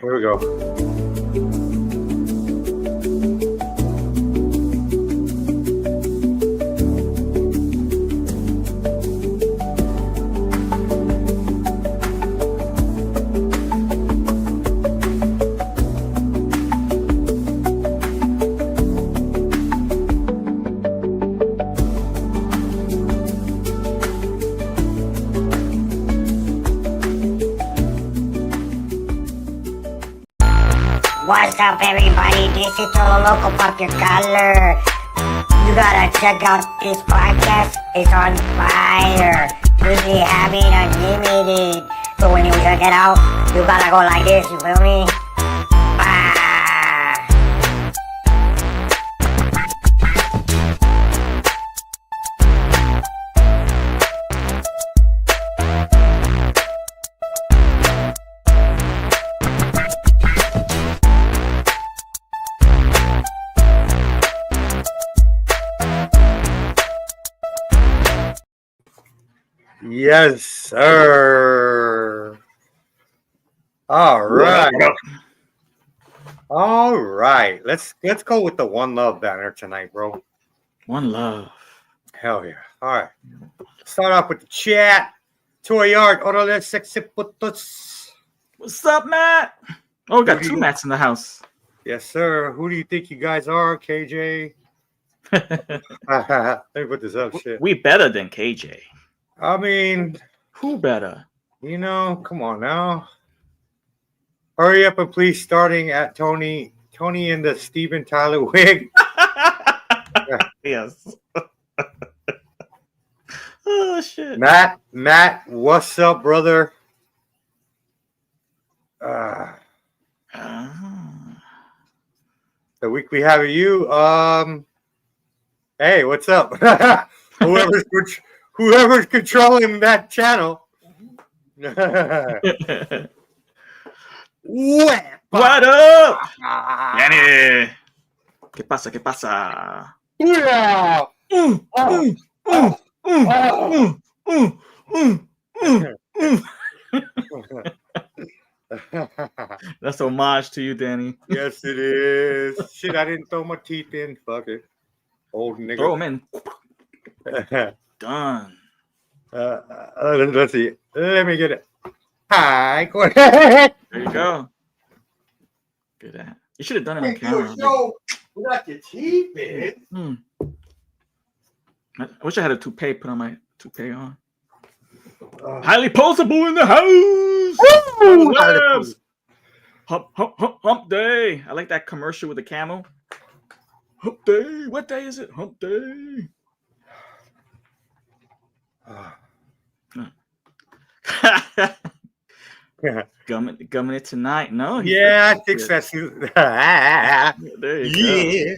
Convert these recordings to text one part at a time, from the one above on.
Here we go. What's up, everybody? This is Todo Loco Pop Your Collar. You gotta check out this podcast. It's on fire. Really having unlimited. So when you check it out, you gotta go like this. You feel me? Ah. Yes, sir. All right. All right. Let's go with the One Love banner tonight, bro. One love. Hell yeah. All right. Start off with the chat. Toy Yard. Orale sexy putos. What's up, Matt? Oh, we got two Matts in the house. Yes, sir. Who do you think you guys are, KJ? Let me put this up. Shit. We better than KJ. I mean, Who better? you know, come on now. Hurry up and please starting at Tony in the Steven Tyler wig. Yes. Oh, shit. Matt, what's up, brother? The week we have you. Hey, what's up? Whoever's controlling that channel. What up? Danny. ¿Qué pasa? ¿Qué pasa? Yeah. That's homage to you, Danny. Yes, it is. Shit, I didn't throw my teeth in. Fuck it. Old nigga. Throw him in. Done. Let's see. Let me get it. Hi. Go ahead. There you go. Good at. You should have done it on Do camera. a show without your teeth in. I wish I had a toupee. Put on my toupee on. Highly posable in the house. Hump day. I like that commercial with the camel. Hump day. What day is it? Hump day. Gumming it tonight. No. Yeah, I think that's There you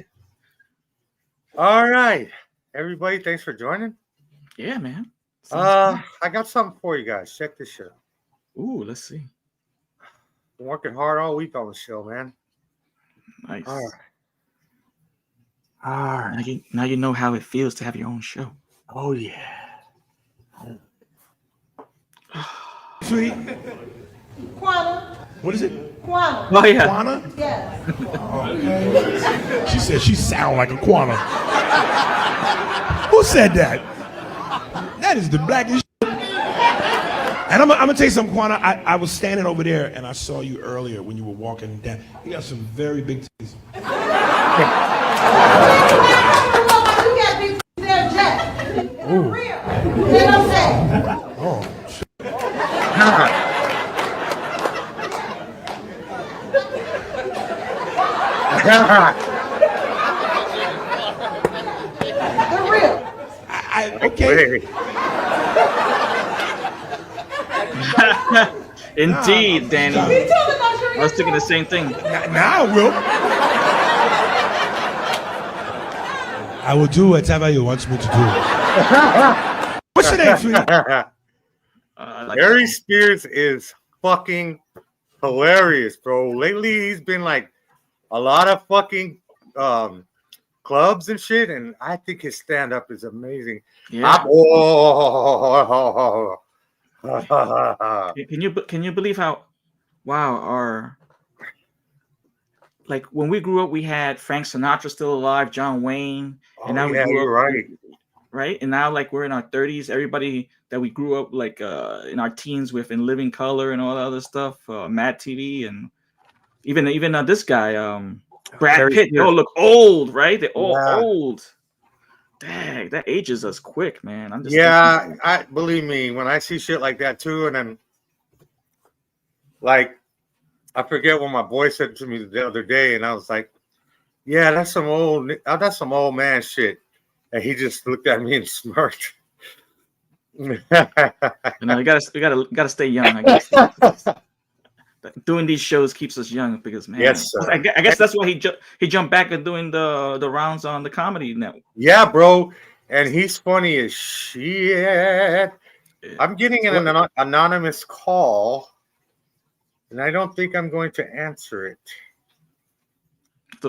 go. All right, everybody. Thanks for joining. Yeah, man. I got something for you guys. Check this shit. Ooh, let's see. Been working hard all week on the show, man. Nice. All right. Now you know how it feels to have your own show. Oh yeah. Sweet. Quana. What is it? Quana. Oh yeah. Quana? Yes. Okay. She said she sound like a Quana. Who said that? That is the blackest shit. And I'm gonna tell you something, Quana. I was standing over there and I saw you earlier when you were walking down. You got some very big titties. You got these there, Jack. For real. You know what I'm saying? Oh, shit. For real. Okay. Indeed, Danny. You told about your I was thinking the same thing. Now I will. I will do whatever you want me to do. What's your name, sweetie? Harry Spears is fucking hilarious, bro. Lately, he's been like a lot of fucking clubs and shit, and I think his stand-up is amazing. Yeah. Can Can you believe how? Wow, like when we grew up, we had Frank Sinatra still alive, John Wayne, Oh, and now we yeah, grew you're up right. right, and now like we're in our 30s. Everybody that we grew up like in our teens with in Living Color and all that other stuff, Mad TV, and even this guy, Brad Harry Pitt. They Spears. all look old, right? They're all Yeah. old. Dang, that ages us quick, man. I'm just Yeah, thinking, I believe me when I see shit like that too, and then like I forget what my boy said to me the other day, and I was like, "Yeah, that's some old man shit," and he just looked at me and smirked. you gotta stay young. I guess doing these shows keeps us young because man, Yes, sir. I guess that's why he jumped back and doing the rounds on the Comedy Network. Yeah, bro, and he's funny as shit. I'm getting an anonymous call, and I don't think I'm going to answer it.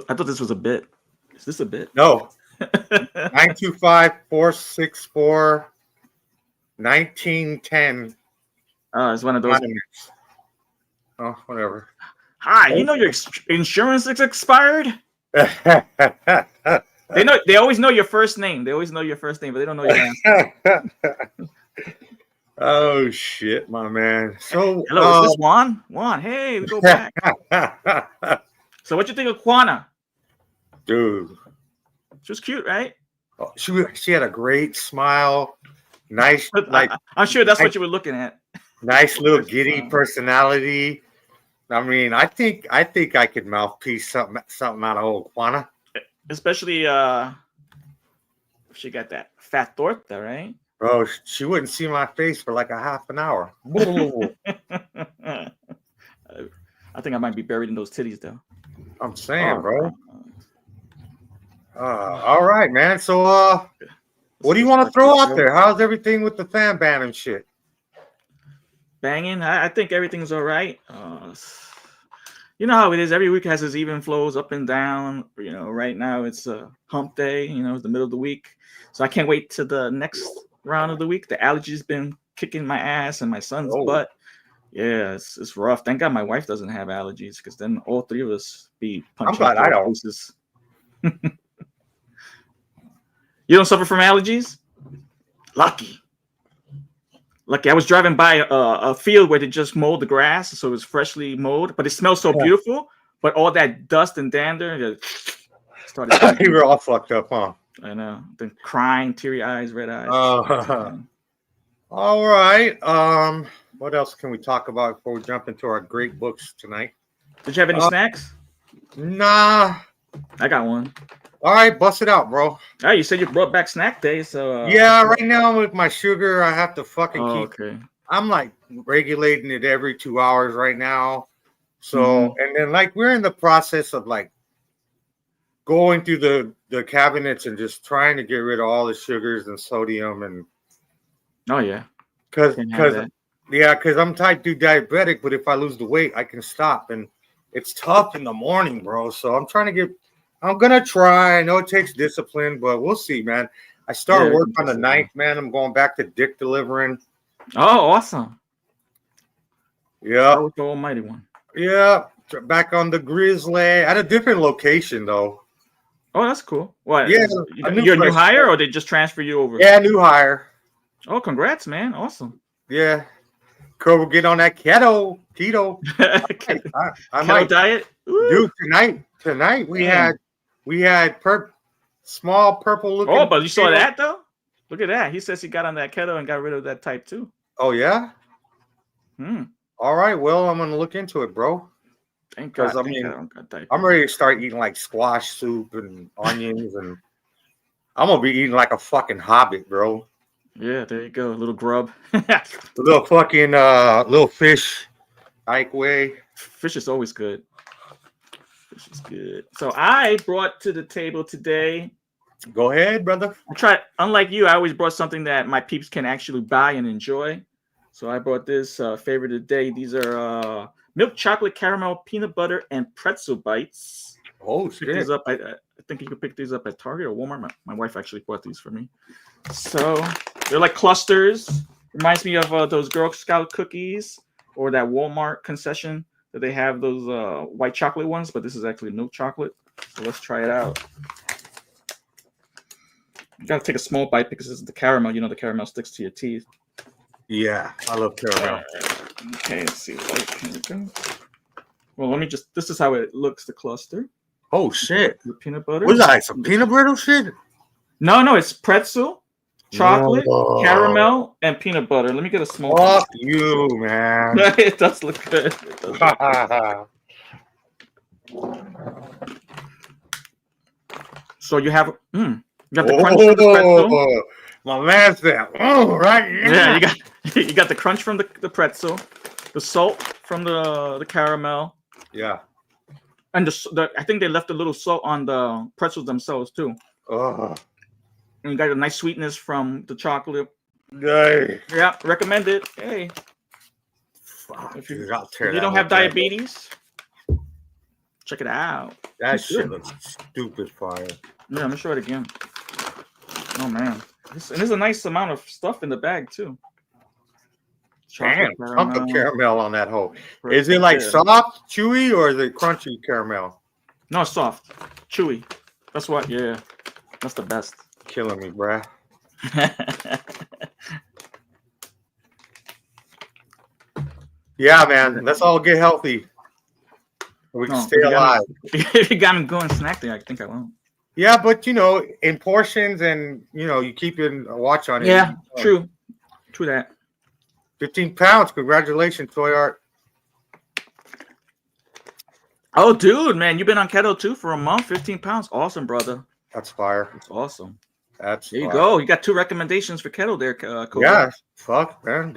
I thought this was a bit. Is this a bit? No. 925-464-1910. It's one of those. Anonymous. Oh, whatever. Hi, you know your insurance is expired. They always know your first name. They always know your first name, but they don't know your last name. Oh shit, my man. So hello, is this Juan? Juan, hey, we go back. So what you think of Quana? Dude, She was cute, right? she had a great smile, nice, like I'm sure that's what you were looking at. nice little giddy personality. I mean, I think I could mouthpiece something out of old Quana. Especially she got that fat torta, right? Bro, she wouldn't see my face for like a half an hour. I think I might be buried in those titties, though. I'm saying, bro. All right, man. So, what do you want to throw out there? How's everything with the fan band and shit? Banging. I think everything's all right. You know how it is. Every week has its even flows up and down. You know, right now it's hump day. You know, it's the middle of the week. So I can't wait to the next round of the week. The allergies been kicking my ass and my son's butt. Yeah, it's rough. Thank God my wife doesn't have allergies, because then all three of us be punching. I'm glad I don't. You don't suffer from allergies? Lucky. I was driving by a field where they just mowed the grass, so it was freshly mowed, but it smells so beautiful. But all that dust and dander started. You were all fucked up, huh? I know. Then crying, teary eyes, red eyes. All right. What else can we talk about before we jump into our great books tonight? Did you have any snacks? Nah. I got one. All right, bust it out, bro. Oh, you said you brought back snack day, so yeah. Right now with my sugar, I have to fucking keep. Okay. I'm like regulating it every 2 hours right now. So and then like we're in the process of like going through the cabinets and just trying to get rid of all the sugars and sodium and. Oh yeah. Because I'm type 2 diabetic, but if I lose the weight, I can stop, and it's tough in the morning, bro. So I'm gonna try. I know it takes discipline, but we'll see, man. I start work on the 9th, man. I'm going back to dick delivering. Oh, awesome. Yeah. That was the almighty one. Yeah. Back on the Grizzly at a different location, though. Oh, that's cool. What? Yeah. You're a new hire, or they just transfer you over? Yeah, new hire. Oh, congrats, man. Awesome. Yeah. Cool, we'll get on that keto. I might diet. Dude, tonight we had small purple looking. Oh, but you saw that though? Look at that. He says he got on that keto and got rid of that type 2. Oh yeah? All right, well, I'm gonna look into it, bro. Thank God. I mean, I'm ready to start eating like squash soup and onions, and I'm gonna be eating like a fucking hobbit, bro. Yeah, there you go. A little grub. A little fucking little fish. Ike way. Fish is always good. Fish is good. So I brought to the table today. Go ahead, brother. Unlike you, I always brought something that my peeps can actually buy and enjoy. So I brought this favorite of the day. These are milk chocolate caramel peanut butter and pretzel bites. Oh shit! These up. I think you could pick these up at Target or Walmart. My wife actually bought these for me. So they're like clusters. Reminds me of those Girl Scout cookies or that Walmart concession that they have those white chocolate ones, but this is actually milk chocolate. So let's try it out. You gotta take a small bite because this is the caramel. You know the caramel sticks to your teeth. Yeah, I love caramel. Okay, let's see. Here we go. Well, let me just. This is how it looks. The cluster. Oh shit! The peanut butter. What's that? Some peanut brittle shit? No, it's pretzel, chocolate, No. caramel, and peanut butter. Let me get a small. Fuck you, man. It does look good. It does look good. So you have you got the crunch from the pretzel. My man said, "Oh, right." Yeah, you got the crunch from the pretzel, the salt from the caramel. Yeah. And I think they left a little salt on the pretzels themselves too. Oh. And you got a nice sweetness from the chocolate. Hey. Yeah, recommend it. Hey, Fuck, if you, dude, I'll if tear you that don't whole have thing. diabetes, check it out. That It's shit good. looks stupid fire. Yeah, I'm gonna show it again. Oh man, and there's a nice amount of stuff in the bag too. Damn, Chocolate chunk of caramel on that hole. Is it Yeah. like soft, chewy, or is it crunchy caramel? No, it's soft, chewy. That's what. Yeah, that's the best. Killing me, bruh. Yeah, man. Let's all get healthy. We can stay alive. If you got me going snack I think I won't. Yeah, but in portions, and you keep a watch on it. Yeah, true that. 15 pounds. Congratulations, Toy Art. Oh, dude, man, you've been on keto too for a month. 15 pounds, awesome, brother. That's fire. That's awesome. That's There you fire. go. You got 2 recommendations for keto there, Cody. Yeah, fuck, man.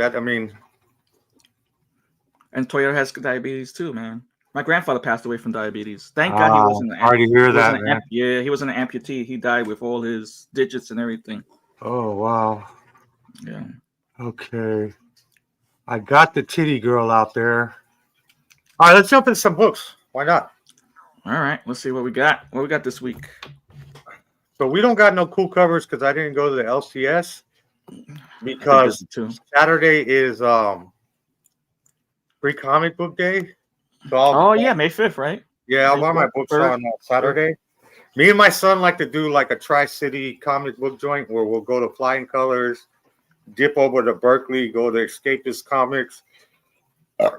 And Toyota has diabetes too, man. My grandfather passed away from diabetes. Thank God he wasn't an Sorry to hear that, man. Yeah, he was an amputee. He died with all his digits and everything. Oh, wow. Yeah. Okay. I got the titty girl out there. All right, let's jump into some books. Why not? All right, let's see what we got. What we got this week? So we don't got no cool covers because I didn't go to the LCS because Saturday is free comic book day. So yeah, May 5th, right? Yeah, I'll buy my books on Saturday. Me and my son like to do like a Tri-City comic book joint where we'll go to Flying Colors, dip over to Berkeley, go to Escapist Comics,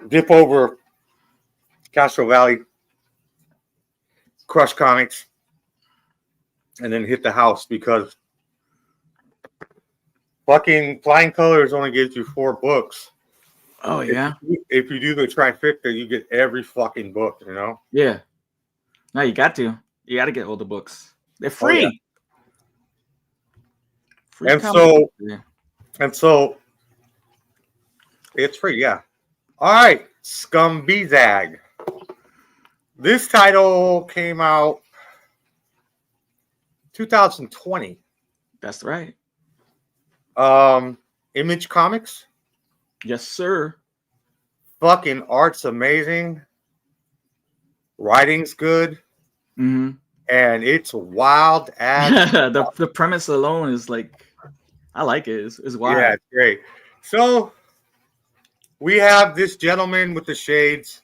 dip over Castro Valley, Crush Comics, and then hit the house because fucking Flying Colors only gives you 4 books. Oh, yeah. If you do the trifecta, you get every fucking book, Yeah. No, you got to. You got to get all the books. They're free. Oh, yeah. And so it's free, yeah. All right, Scumbag. This title came out 2020. That's right. Image Comics. Yes, sir. Fucking art's amazing. Writing's good. Mm-hmm. And it's wild as the premise alone is like, I like it. It's wild. Yeah, it's great. So we have this gentleman with the shades,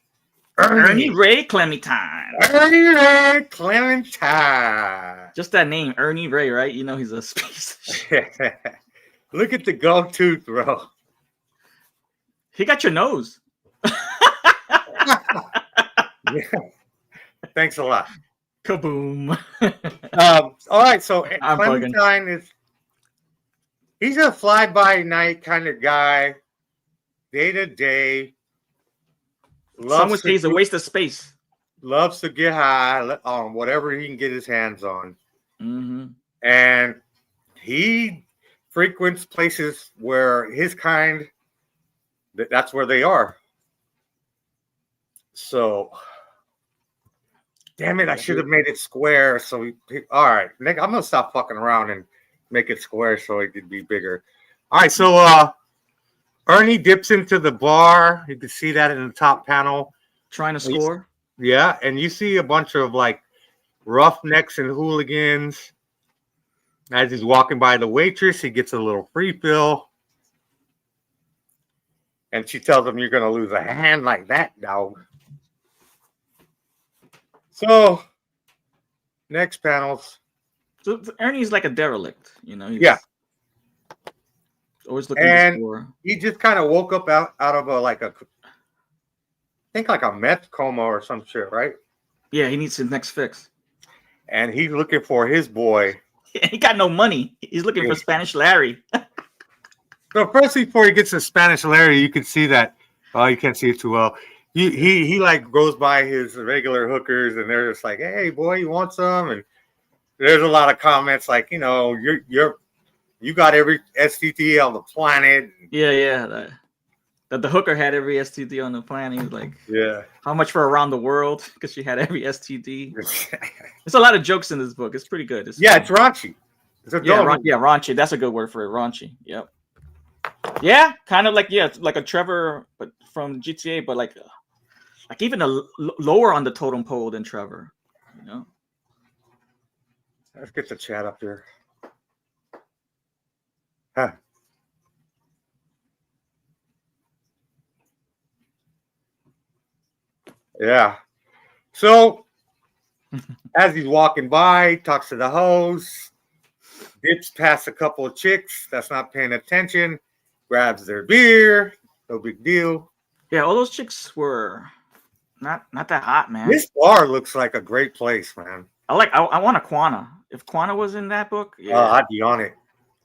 Ernie Ray Clementine. Ernie Ray Clementine. Just that name, Ernie Ray, right? You know he's a piece of shit. Look at the gold tooth, bro. He got your nose. Yeah. Thanks a lot. Kaboom. All right, so Clementine he's a fly-by-night kind of guy, day to day. Some would say he's a waste of space. Loves to get high on whatever he can get his hands on. Mm-hmm. And he frequents places where his kind, that's where they are. So, damn it, I should have made it square. So, all right, Nick, I'm going to stop fucking around and make it square so it could be bigger. All right, so Ernie dips into the bar. You can see that in the top panel. Trying to score. Yeah, and you see a bunch of like roughnecks and hooligans. As he's walking by the waitress, he gets a little free fill. And she tells him, "You're going to lose a hand like that, dog." So, next panels. So Ernie's like a derelict, you know. He's Yeah. always looking And for. he just kind of woke up out of I think like a meth coma or some shit, right? Yeah, he needs his next fix. And he's looking for his boy. He got no money. He's looking for Spanish Larry. So first, before he gets to Spanish Larry, you can see that. Oh, you can't see it too well. He like goes by his regular hookers, and they're just like, "Hey, boy, you want some?" And there's a lot of comments like, you know, you got every STD on the planet. Yeah. That the hooker had every STD on the planet. He was like, Yeah. how much for around the world? Because she had every STD. There's a lot of jokes in this book. It's pretty good. It's raunchy. It's raunchy. That's a good word for it. Raunchy. Yep. Yeah, kind of like like a Trevor, but from GTA, but like even lower on the totem pole than Trevor. You know. Let's get the chat up here. Huh. Yeah. So, as he's walking by, talks to the host, dips past a couple of chicks that's not paying attention, grabs their beer, no big deal. Yeah, all those chicks were not that hot, man. This bar looks like a great place, man. I want a Quana. If Quana was in that book, yeah, I'd be on it.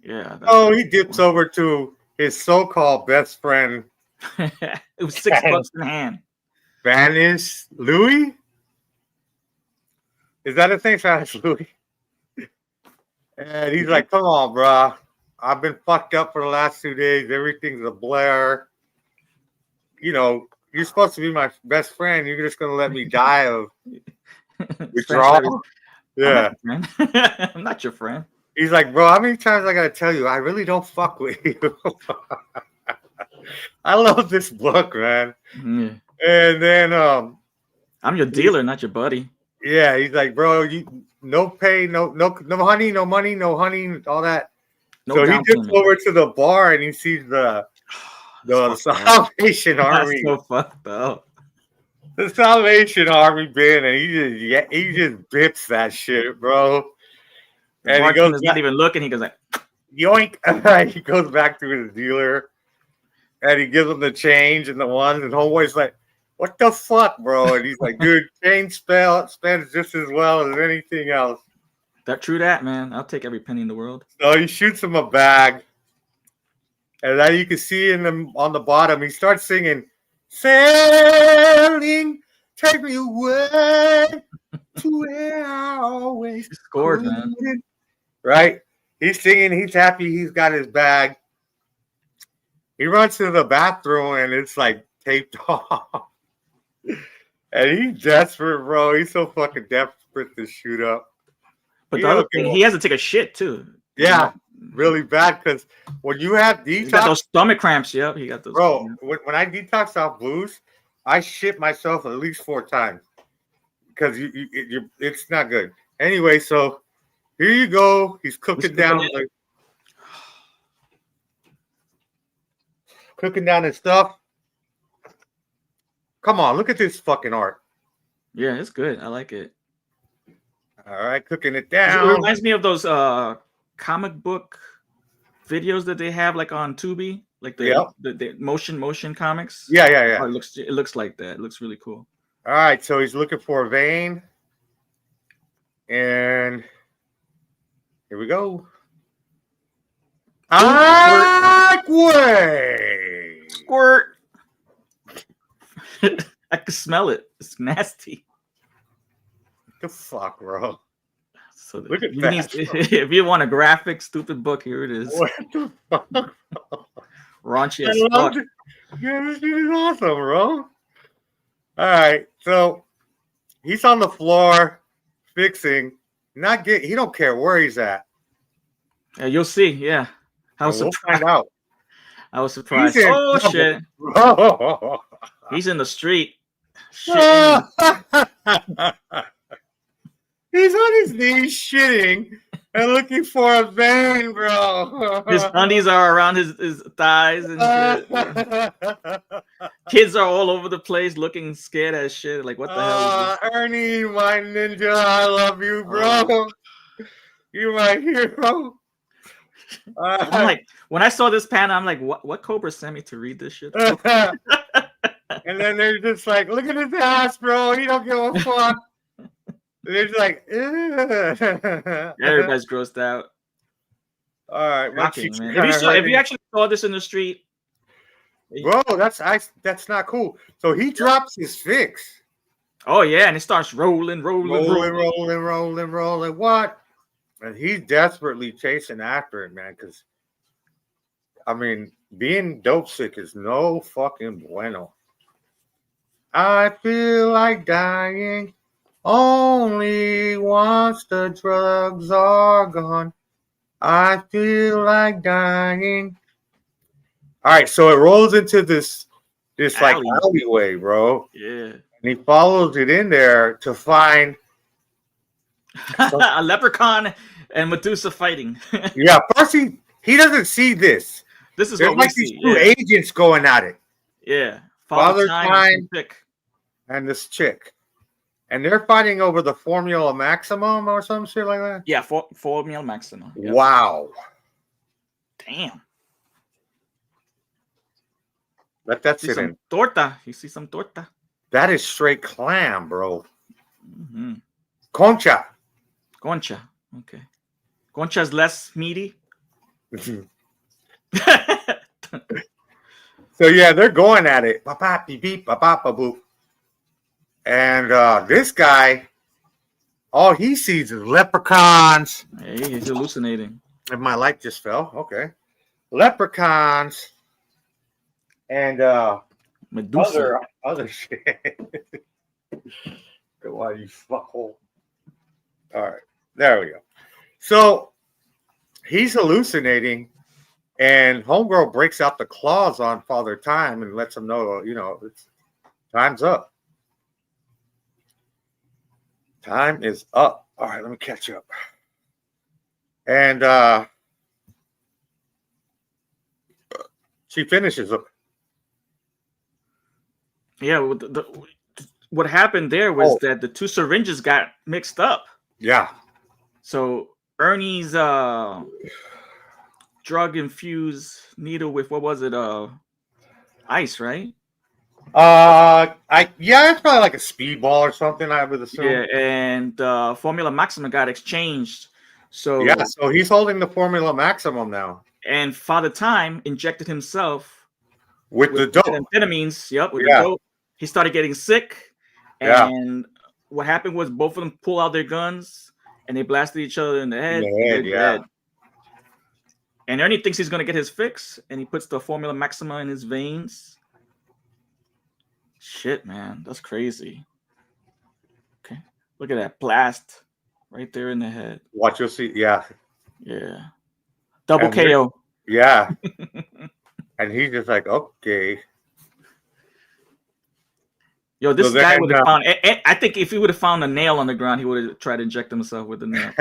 Yeah. Oh, he dips over to his so-called best friend. It was $6 in hand. Spanish Louis? Is that a thing, Spanish Louis? And he's like, come on, bro. I've been fucked up for the last 2 days. Everything's a blur. You know, you're supposed to be my best friend. You're just going to let me die of withdrawal? Yeah. I'm not your friend. He's like, bro, how many times I got to tell you? I really don't fuck with you. I love this book, man. Yeah. And then I'm your dealer, not your buddy. Yeah, he's like, bro, you no pay, no honey, no money, no honey, all that. No so he gets over to the bar and he sees the Salvation Army. That's so fucked up. The Salvation Army bin, and he just bips that shit, bro. And he goes, not even looking. He goes like, yoink. He goes back to his dealer, and he gives him the change and the ones, and homeboy's like, what the fuck, bro? And he's like, dude, change spends just as well as anything else. True that, man. I'll take every penny in the world. So he shoots him a bag. And then you can see on the bottom, he starts singing, sailing, take me away to where I always scored, man. Right? He's singing, he's happy, he's got his bag. He runs to the bathroom and it's like taped off. And he's desperate, bro. He's so fucking desperate to shoot up. But the other thing, he has to take a shit too. Yeah, really bad. Because when you have detox, he got those stomach cramps. Yep, he got those. Bro, when I detox off booze, I shit myself at least 4 times because it's not good. Anyway, so here you go. He's cooking down his stuff. Come on, look at this fucking art. Yeah, it's good. I like it. All right, cooking it down. It reminds me of those comic book videos that they have like on Tubi, like the motion comics. Yeah. Oh, it looks like that. It looks really cool. All right, so he's looking for a vein. And here we go. Squirt. I can smell it. It's nasty. What the fuck, bro? So look at that. If you want a graphic, stupid book, here it is. What the fuck? Raunchy as fuck. Yeah, this shit is awesome, bro. All right, so he's on the floor fixing. He don't care where he's at. Yeah, you'll see. Yeah, we'll find out. I was surprised. Oh shit! He's in the street. He's on his knees shitting and looking for a vein, bro. His undies are around his thighs and shit. Kids are all over the place looking scared as shit. Like, what the hell is this? Ernie, my ninja, I love you, bro. You're my hero. I'm like, when I saw this panel, I'm like, what Cobra sent me to read this shit? And then they're just like, look at his ass, bro. He don't give a fuck. They're just like, Everybody's grossed out. all right, Shocking, man. If you actually saw this in the street, bro, that's not cool. So he drops his fix. Oh yeah, and it starts rolling. What? And he's desperately chasing after it, man. Because I mean, being dope sick is no fucking bueno. I feel like dying only once the drugs are gone. I feel like dying. All right, so it rolls into this like alleyway, bro. Yeah. And he follows it in there to find a leprechaun and Medusa fighting. Yeah, first he doesn't see this. This is There's what like we these see. two agents going at it. Yeah. Father Time and this chick. And they're fighting over the Formula Maximum or some shit like that? Yeah, Formula Maximum. Yep. Wow. Damn. Let that sit in. Torta. You see some torta? That is straight clam, bro. Mm-hmm. Concha. Okay. Concha's less meaty. So yeah, they're going at it. Ba-ba, beep, beep, ba-ba, ba-boop. And this guy, all he sees is leprechauns. Hey, he's hallucinating. And my light just fell. Okay. Leprechauns and Medusa. Other shit. Why you fuckhole? All right. There we go. So he's hallucinating, and Homegirl breaks out the claws on Father Time and lets him know, it's time's up. Time is up. All right, let me catch up. And she finishes up. Yeah, what happened there was that the two syringes got mixed up. Yeah. So Ernie's drug-infused needle with, what was it? Ice, right? It's probably like a speedball or something, I would assume. Yeah, and Formula Maximum got exchanged. So so he's holding the Formula Maximum now. And Father Time injected himself with the dope. Amphetamines. Yep, with the dope. He started getting sick. And what happened was both of them pull out their guns and they blasted each other in the head. Dead. And Ernie thinks he's going to get his fix, and he puts the Formula Maxima in his veins. Shit, man. That's crazy. Okay. Look at that blast right there in the head. Watch, you'll see. Yeah. Double KO. Yeah. And he's just like, okay. Yo, this guy would have found. I think if he would have found a nail on the ground, he would have tried to inject himself with the nail.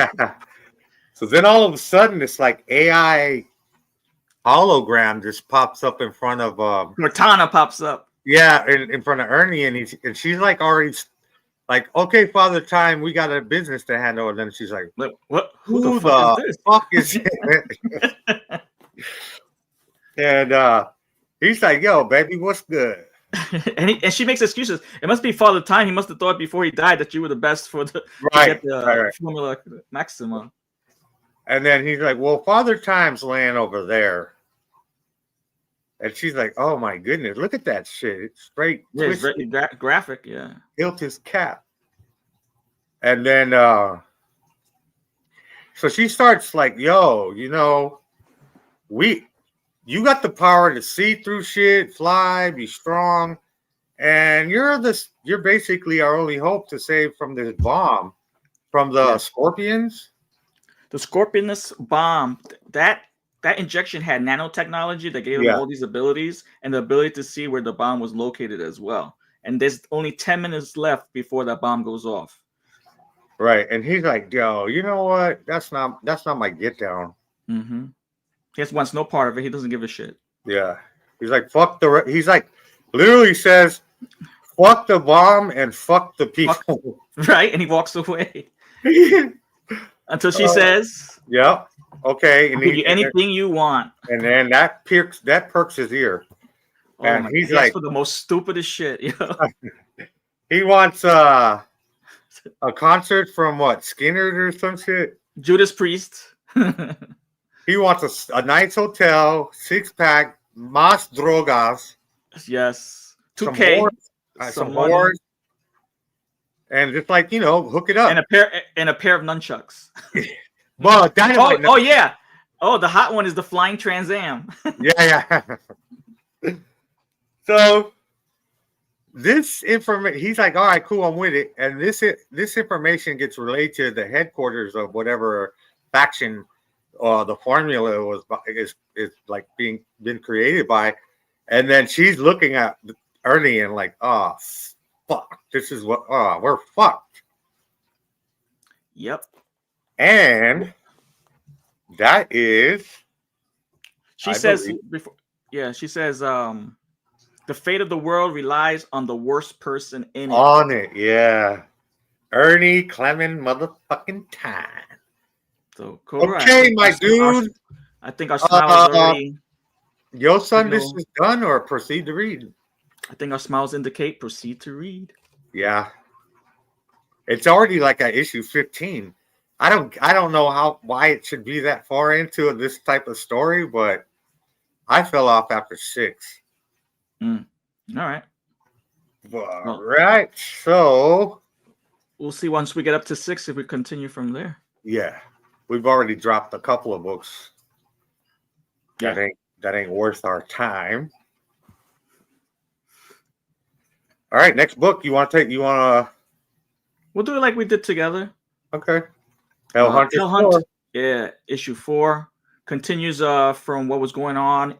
So then all of a sudden, this like AI hologram just pops up in front of Cortana pops up. Yeah, in front of Ernie, and she's like already like, okay, Father Time, we got a business to handle. And then she's like, what? Who the fuck is it? And he's like, yo, baby, what's good? and she makes excuses. It must be Father Time. He must have thought before he died that you were the best for the Formula Maxima. And then he's like, well, Father Time's laying over there. And she's like, oh my goodness, look at that shit. It's straight. Yeah, it's very graphic, yeah. Tilt his cap. And then so she starts like, yo, you got the power to see through shit, fly, be strong, and you're basically our only hope to save from this bomb from the Scorpions. The Scorpionus bomb, that injection had nanotechnology that gave him all these abilities and the ability to see where the bomb was located as well. And there's only 10 minutes left before that bomb goes off. Right, and he's like, yo, you know what? That's not my get down. Mm-hmm. He just wants no part of it. He doesn't give a shit. Yeah. He's like, he's like, literally says, "Fuck the bomb and fuck the people." Right, and he walks away until she says, Yep. Okay. "I'll give you anything you want." And then that perks his ear, Oh and my he's God, like, for the most stupidest shit, yo. he wants a concert from what, Skinner or some shit. Judas Priest. He wants a night's hotel, 6-pack, mas drogas, Yes, some 2K, whores, some money, whores, and just like hook it up. and a pair of nunchucks. Well, dynamite. Oh yeah. Oh, the hot one is the flying Trans Am. Yeah. So this information, he's like, all right, cool, I'm with it. And this information gets relayed to the headquarters of whatever faction the formula is like been created by. And then she's looking at Ernie and like, oh fuck, this is what we're fucked. Yep. And that is, she I says believe, before. Yeah, she says the fate of the world relies on the worst person in it. on it, yeah. Ernie Clement motherfucking time. So cool. Okay, my dude. I think our smile is already. Yo, son, this is done, or proceed to read? I think our smiles indicate proceed to read. Yeah. It's already like at issue 15. I don't know why it should be that far into this type of story, but I fell off after 6. All right. All right. So we'll see once we get up to 6 if we continue from there. Yeah. We've already dropped a couple of books. Yeah. That ain't worth our time. All right, next book. We'll do it like we did together. Okay. Hell Hunt. Yeah, issue 4 continues from what was going on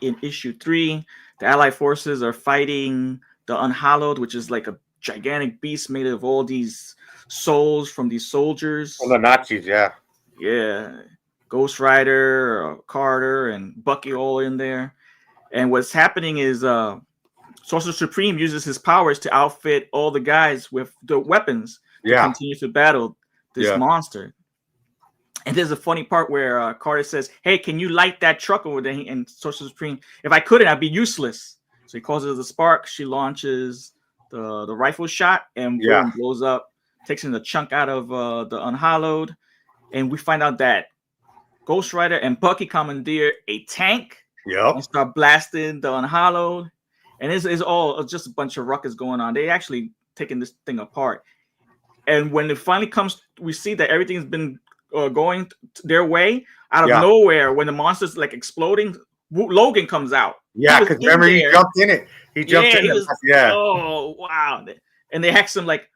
in issue 3. The Allied forces are fighting the Unhallowed, which is like a gigantic beast made of all these souls from these soldiers. From the Nazis, yeah. Yeah. Ghost Rider, Carter, and Bucky all in there. And what's happening is Sorcerer Supreme uses his powers to outfit all the guys with the weapons to continue to battle this monster. And there's a funny part where Carter says, "Hey, can you light that truck over there?" And Sorcerer Supreme, "If I couldn't, I'd be useless." So he causes a spark. She launches the rifle shot and boom, blows up, takes in a chunk out of the Unhallowed. And we find out that Ghost Rider and Bucky commandeer a tank and start blasting the Unhallowed. And it's all just a bunch of ruckus going on. They actually taking this thing apart. And when it finally comes, we see that everything's been going their way. Out of nowhere, when the monster's like exploding, Logan comes out. Yeah, because remember he jumped in it. He jumped in it. Yeah. Oh, wow. And they asked him like,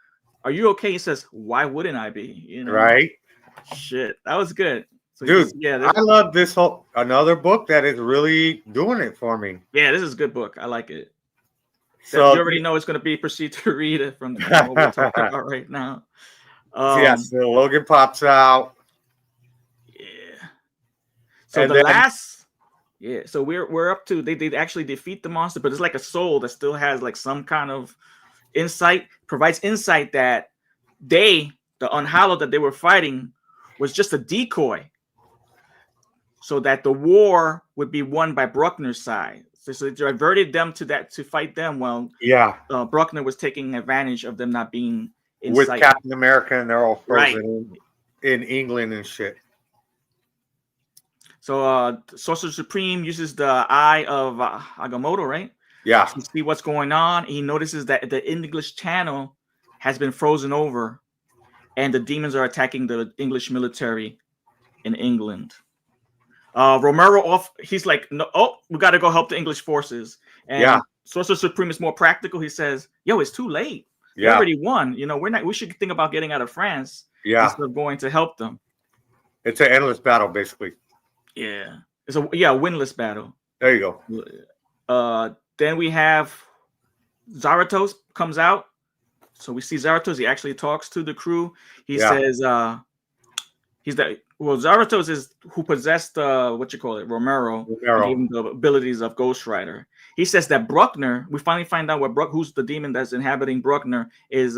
"Are you okay?" He says, "Why wouldn't I be?" You know? Right. Shit, that was good. So dude, I love this another book that is really doing it for me. Yeah, this is a good book. I like it. So you already know it's going to be proceed to read it from what we're talking about right now. So Logan pops out. Yeah. So the last, so we're up to they actually defeat the monster, but it's like a soul that still has like some kind of insight, provides insight that the Unhallowed that they were fighting was just a decoy, so that the war would be won by Bruckner's side. So they diverted them to fight them. Well, Bruckner was taking advantage of them not being in with sight. Captain America, and they're all frozen in England and shit. So Sorcerer Supreme uses the eye of Agamotto, right? Yeah. To see what's going on. He notices that the English Channel has been frozen over, and the demons are attacking the English military in England. Romero he's like, "No, we got to go help the English forces." And Sorcerer Supreme is more practical. He says, "Yo, it's too late. We already won. You know, we should think about getting out of France instead of going to help them." It's an endless battle, basically. Yeah, it's a winless battle. There you go. Then we have Zaratos comes out. So we see Zaratos. He actually talks to the crew. He says, Zaratos is who possessed Romero. Gave him the abilities of Ghost Rider. he says that Bruckner, we finally find out who's the demon that's inhabiting Bruckner is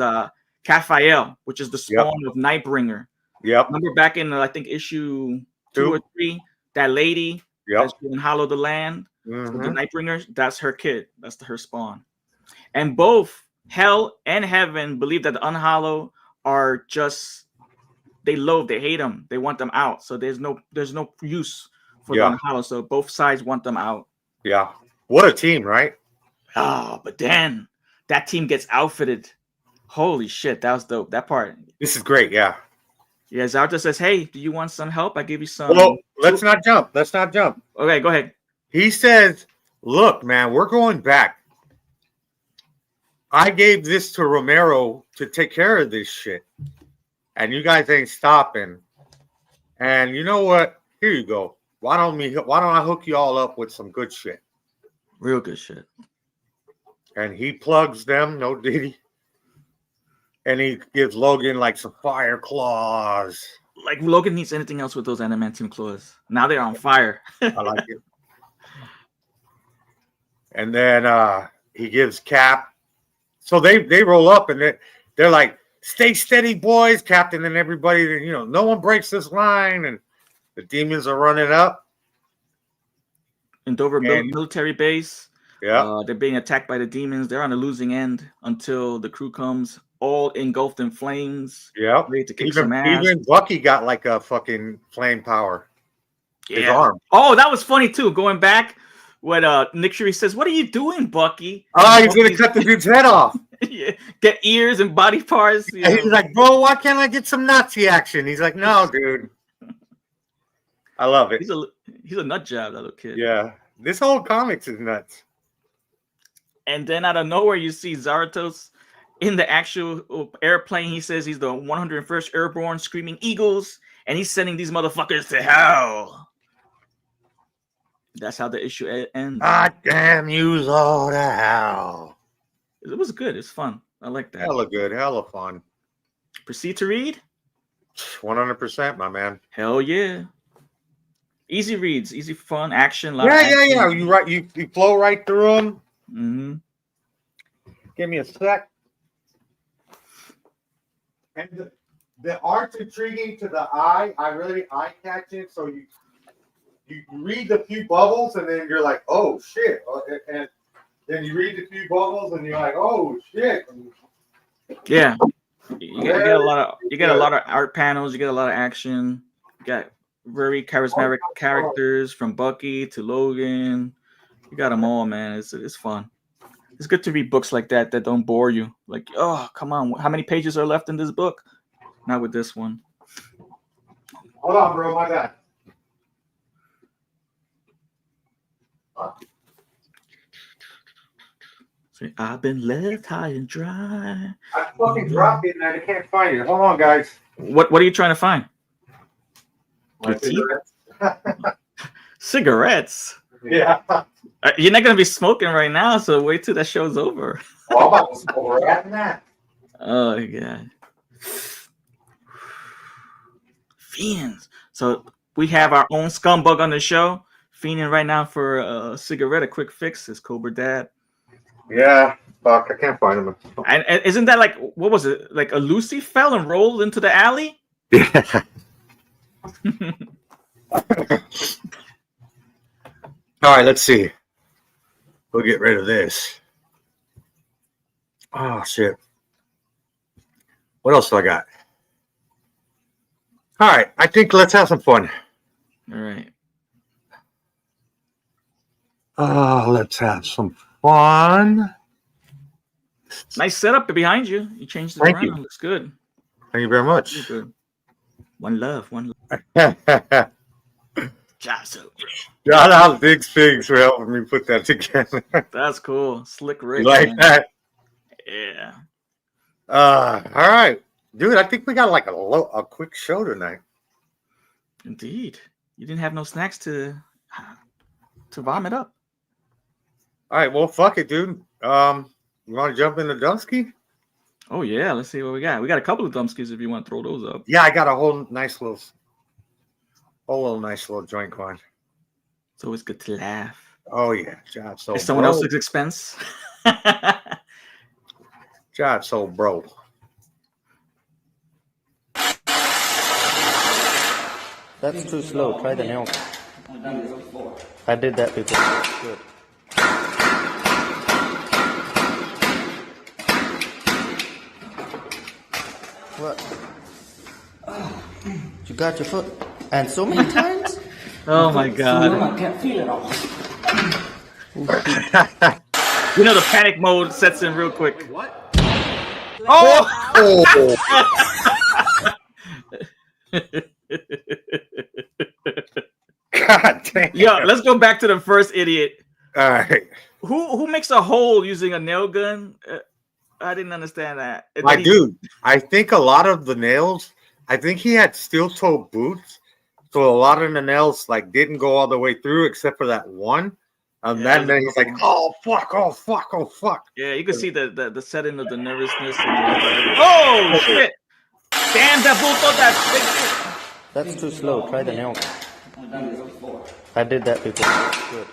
Caphael, which is the spawn of Nightbringer. Yep. Remember back in I think issue 2 or 3, that lady that's going to hollow the land, so the Nightbringer, that's her kid, that's her spawn. And both hell and heaven believe that the unhollow are just they hate them, they want them out. So there's no use for the unhollow. So both sides want them out. Yeah. What a team, right? Oh, but then that team gets outfitted. Holy shit, that was dope. That part. This is great, yeah. Yeah, Zarta says, hey, do you want some help? I give you some. Well, let's not jump. Okay, go ahead. He says, look, man, we're going back. I gave this to Romero to take care of this shit. And you guys ain't stopping. And you know what? Here you go. Why don't I hook you all up with some good shit? Real good shit. And he plugs them, no Diddy. And he gives Logan like some fire claws. Like Logan needs anything else with those adamantium claws. Now they're on fire. I like it. And then he gives Cap. So they roll up and they're like, stay steady, boys, Captain, and everybody. You know, no one breaks this line. And the demons are running up. In Dover military base. Yeah. They're being attacked by the demons. They're on the losing end until the crew comes, all engulfed in flames. Yeah. Ready to kick some ass. Even Bucky got like a fucking flame power. Yeah. His arm. Oh, that was funny too. Going back when Nick Fury says, "What are you doing, Bucky?" Oh, he's gonna cut the dude's head off. Yeah. Get ears and body parts. And he's like, bro, why can't I get some Nazi action? He's like, no, dude. I love it. He's a nut job, that little kid. Yeah. This whole comics is nuts. And then out of nowhere, you see Zarathos in the actual airplane. He says he's the 101st Airborne Screaming Eagles, and he's sending these motherfuckers to hell. That's how the issue ends. God damn you all to hell. It was good. It's fun. I like that. Hella good. Hella fun. Proceed to read? 100%, my man. Hell yeah. Easy reads. Easy fun. Action. Yeah. You flow right through them. Mm-hmm. Give me a sec. And the art's intriguing to the eye. I really eye-catching. So you read the few bubbles, and then you're like, oh, shit. And then you read the few bubbles, and you're like, oh, shit. Yeah. You get a lot of art panels. You get a lot of action. You got very charismatic characters from Bucky to Logan. You got them all, man. It's fun. It's good to read books like that don't bore you. Like, oh, come on. How many pages are left in this book? Not with this one. Hold on, bro. My bad. I've been left high and dry. I fucking dropped it and I can't find it. Hold on, guys. What are you trying to find? My cigarettes. Cigarettes? Yeah. You're not going to be smoking right now, so wait till that show's over. Oh, I'm about to smoke right after that. Oh, God. Fiends. So we have our own Scumbag on the show. Fiending right now for a cigarette, a quick fix. Is Cobra Dad. Yeah, fuck, I can't find him. And isn't that like, what was it? Like a Lucy fell and rolled into the alley? Yeah. All right, let's see. We'll get rid of this. Oh, shit. What else do I got? All right, I think let's have some fun. All right. Let's have some fun. Nice setup behind you. You changed it around. Looks good. Thank you very much. Good. One love. Job, Shout out Big Figs for helping me put that together. That's cool. Slick Rick. You like man. that? Yeah. All right. Dude, I think we got like a quick show tonight. Indeed. You didn't have no snacks to vomit up. All right, well, fuck it, dude. You want to jump into Dunsky? Oh, yeah. Let's see what we got. We got a couple of Dumpskis if you want to throw those up. Yeah, I got a whole nice little joint going. It's always good to laugh. Oh yeah, job so It's someone bro. else's expense. Job so bro. That's too slow. Try the nail. I did that before. Good. What? You got your foot? And so many times? Oh my god. I can't feel it all. You know the panic mode sets in real quick. What? Oh! God damn. Yo, let's go back to the first idiot. All right. Who makes a hole using a nail gun? I didn't understand that. Dude, I think a lot of the nails, I think he had steel toe boots. So a lot of the nails like didn't go all the way through except for that one. And then he's like, oh fuck, oh fuck, oh fuck. Yeah, you can see the setting of the nervousness. Oh shit! Damn, that bull thought that big. That's too slow. Try the nail. I did that before. Good.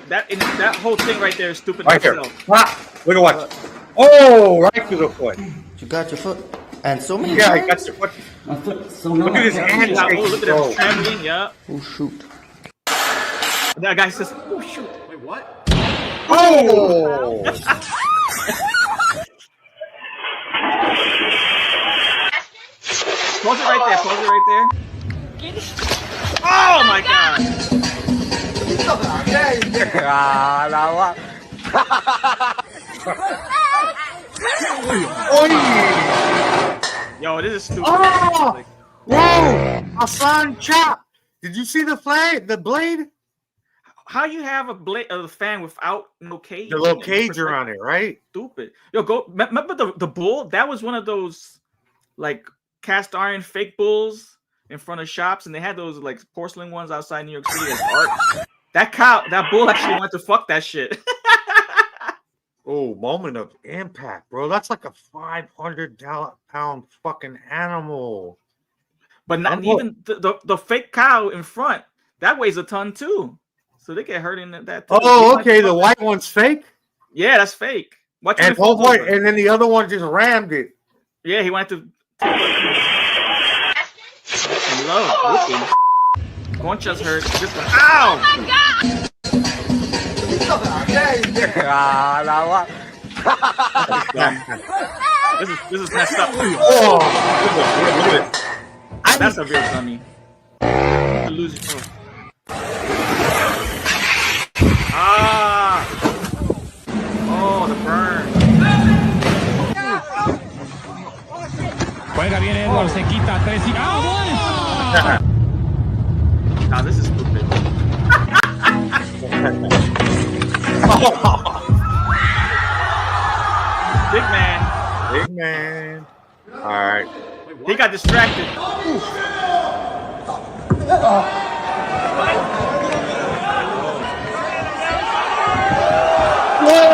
That whole thing right there is stupid. Right there. itself. Ah, look at what. Oh, right to the foot. You got your foot? And so many Yeah, times? he got your foot. My foot so Look at his hand Yeah, shaking, oh, look at bro. him trembling. Yeah. Oh, shoot. That guy says, "Oh shoot." Wait, what? Oh! Pause it right there. Pause it right there. Oh my god. Yo, this is stupid. Oh! Whoa! Hassan Chop! Did you see the flag, the blade? How you have a fan without no cage? The little cage around it, right? Stupid. Yo, remember the bull? That was one of those like cast iron fake bulls in front of shops, and they had those like porcelain ones outside New York City as art. That bull actually wanted to fuck that shit. Oh, moment of impact, bro. That's like a 500-pound fucking animal. But not even the fake cow in front. That weighs a ton too. So they get hurt in that too. Oh, okay. The white one's fake? Yeah, that's fake. Watch and, and then the other one just rammed it. Yeah, he wanted to low. Concha's hurt. This one. Ow! Oh my god! This is messed up. Oh, that's a real dummy. You lose it. Ah! Oh, the burn. Juega bien Edwards, se quita 3 y ¡ah, Nah, this is stupid. Big man. Big man. All right. He got distracted. Whoa!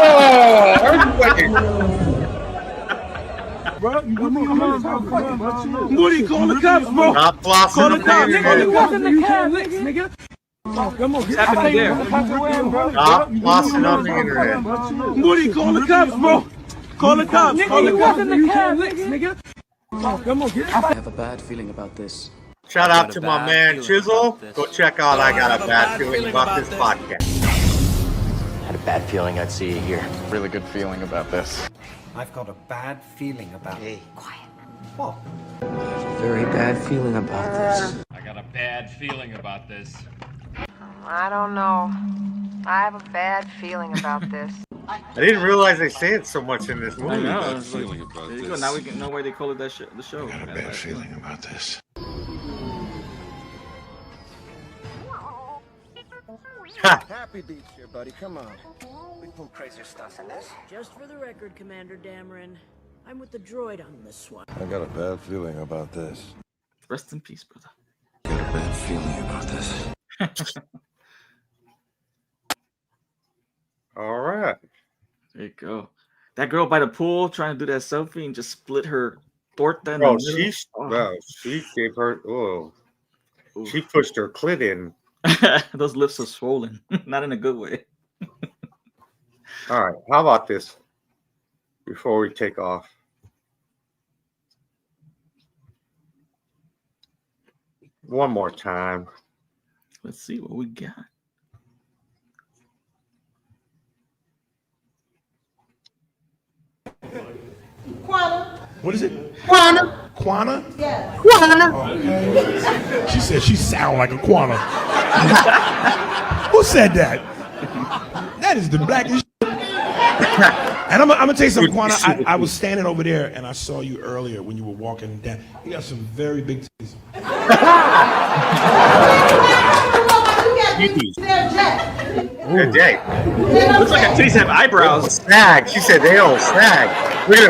Moody, call the cops, bro. Not flossing. Call the cops. Call the cops. What's happening there? Stop flossing on the internet. Moody, call the cops, bro. Call the cops. Call the cops. I have a bad feeling about this. Shout out to my man Chisel. Go check out I Got a Bad Feeling About This podcast. Had a bad feeling I'd see you here. Really good feeling about this. I've got a bad feeling about it. Quiet. What? Very bad feeling about this. I got a bad feeling about this. I don't know. I have a bad feeling about this. I didn't realize they say it so much in this movie. I know. Bad feeling about There you this. go. Now we can know why they call it that the show. I got a bad feeling about this. Happy beats here, buddy. Come on. We pull crazier stuff in this. Just for the record, Commander Dameron, I'm with the droid on this one. I got a bad feeling about this. Rest in peace, brother. I got a bad feeling about this. All right. There you go. That girl by the pool trying to do that selfie and just split her torta. Bro, she gave her. Oh. She pushed her clit in. Those lips are swollen, not in a good way. All right, how about this? Before we take off. One more time. Let's see what we got. Quanah. What is it? Quanah. Quanah? Yes. Quanah. Oh. She said she sound like a Quanah. Who said that? That is the blackest. And I'm gonna tell you something, Quanah. I was standing over there and I saw you earlier when you were walking down. You got some very big titties. Good day. Looks like her titties have eyebrows. Snag. She said they don't snag. Look at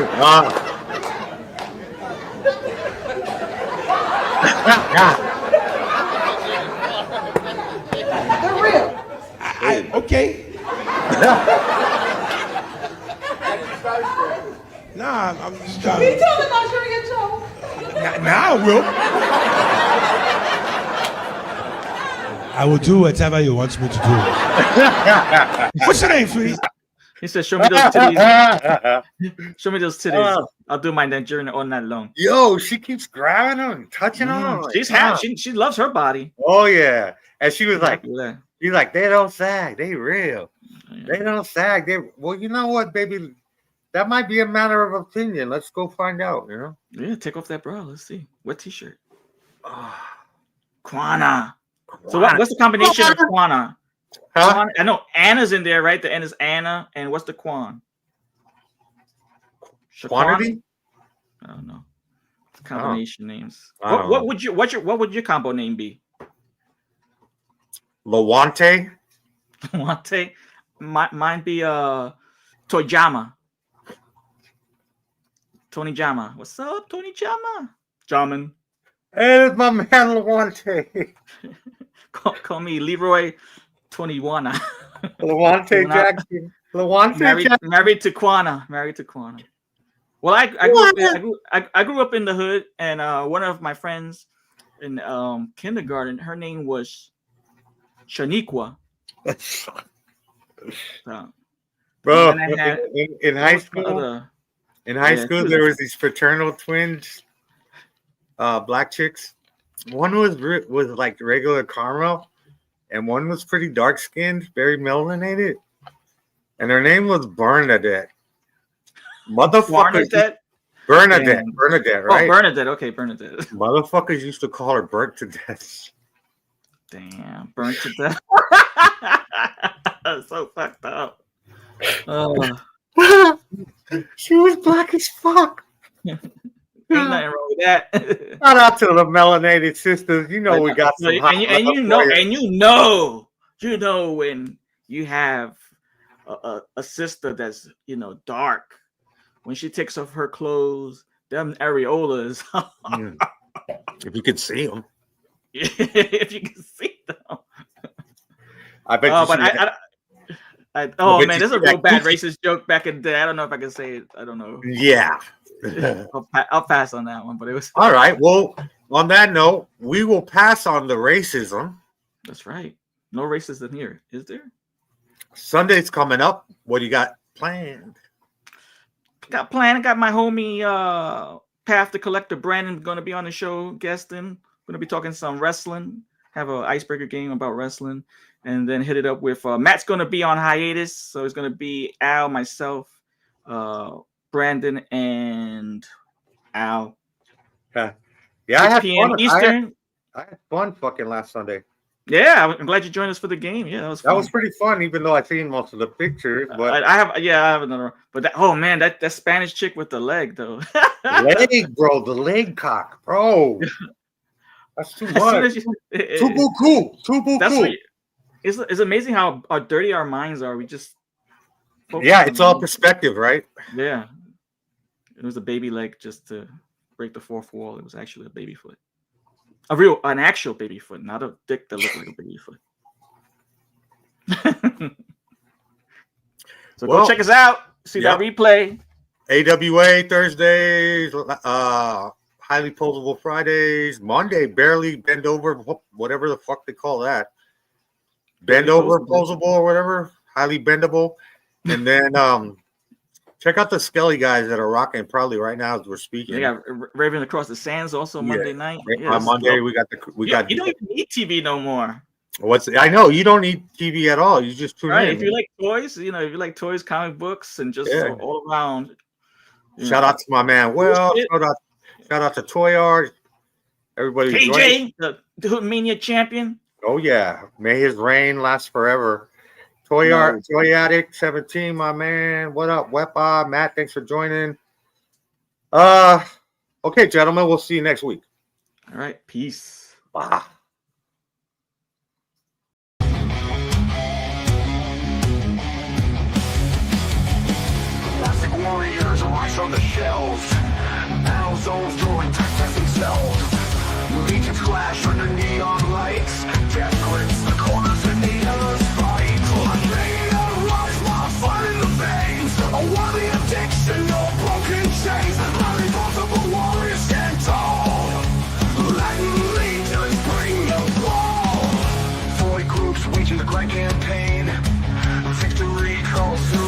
They're real. Okay. Nah, I'm just trying He to. told him I should get told. Now I will. I will do whatever you want me to do. What's your name, sweetie? He said, "Show me those titties. Show me those titties. I'll do my Nigerian all night long." Yo, she keeps grabbing them and touching them. She's happy. She loves her body. Oh yeah, and she was like, Yeah. "She's like, they don't sag. They real. They don't sag. They well, you know what, baby? That might be a matter of opinion. Let's go find out. You know? Yeah, take off that bra. Let's see. What t-shirt? Quanah. So what's the combination of Quanah? Huh? I know Anna's in there, right? The N is Anna, and what's the Quan? Quantity? I don't know. Combination names. I don't What know. would your combo name be? Lawante? Lawante? Mine be Toyjama. Tony Jama. What's up, Tony Jama? Jamin. Hey, it's my man Lawante. Call me Leroy 21. Lawante Jackson. Lawante Jackson. Married to Quanah. Well, I grew up in the hood, and one of my friends in kindergarten, her name was Shaniqua. Bro, And I had- in high what's the school, other- in high Yeah, school, she there was- was these fraternal twins, black chicks. One was like regular caramel, and one was pretty dark skinned, very melanated, and her name was Bernadette. Motherfuckers, Bernadette, right? Oh, Bernadette. Okay, Bernadette. Motherfuckers used to call her burnt to death. Damn, burnt to death. That's so fucked up. She was black as fuck. Ain't nothing wrong with that. Shout out to the melanated sisters. You know we got some. And you know when you have a sister that's dark, when she takes off her clothes, them areolas. If you could see them. If you can see them. I bet. Man, this is a real bad racist joke back in the day. I don't know if I can say it. I don't know. Yeah. I'll pass on that one, but it was all right. Well, on that note, we will pass on the racism. That's right. No racism here, is there? Sunday's coming up. What do you got planned? I got my homie Path the Collector Brandon going to be on the show guesting. Going to be talking some wrestling. Have an icebreaker game about wrestling, and then hit it up with Matt's going to be on hiatus, so it's going to be Al, myself, Brandon, and Al. Yeah, I had fun. Eastern. I had fun fucking last Sunday. Yeah, I'm glad you joined us for the game. Yeah, that was fun. That was pretty fun, even though I seen most of the pictures. But I have another. But that Spanish chick with the leg though. Leg, bro, the leg cock, bro. That's too much. Too cool. It's amazing how dirty our minds are. We just it's all perspective, right? Yeah, it was a baby leg just to break the fourth wall. It was actually a baby foot, an actual baby foot, not a dick that looked like a baby foot. So go check us out. See that replay. AWA Thursdays, highly posable Fridays. Monday, barely bend over, whatever the fuck they call that. Bend over posable or whatever, highly bendable. And then check out the Skelly guys that are rocking probably right now as we're speaking. They got Raven Across the Sands also Monday night. On Monday we got You don't even need TV no more. I know you don't need TV at all. You just tune in. If you like toys, if you like toys, comic books, and just all around. Shout out to my man. Well, shout out to Toy Art. Everybody. KJ, the Hoodmania champion. Oh yeah, may his reign last forever. Toy Art, Toy Addict 17, my man. What up, Wepa? Matt, thanks for joining. Okay, gentlemen, we'll see you next week. All right, peace. Bye. Plastic warriors rise from the shelves. Battle zones throwing tactics themselves. Legions clash under neon lights. Death grips the corners and needles fight. Unmade rise, my fire in the veins. A worthy addiction, no broken chains. Unimpossible warriors stand tall. Latin legions bring the ball. Toy groups waging the grand campaign. Victory calls.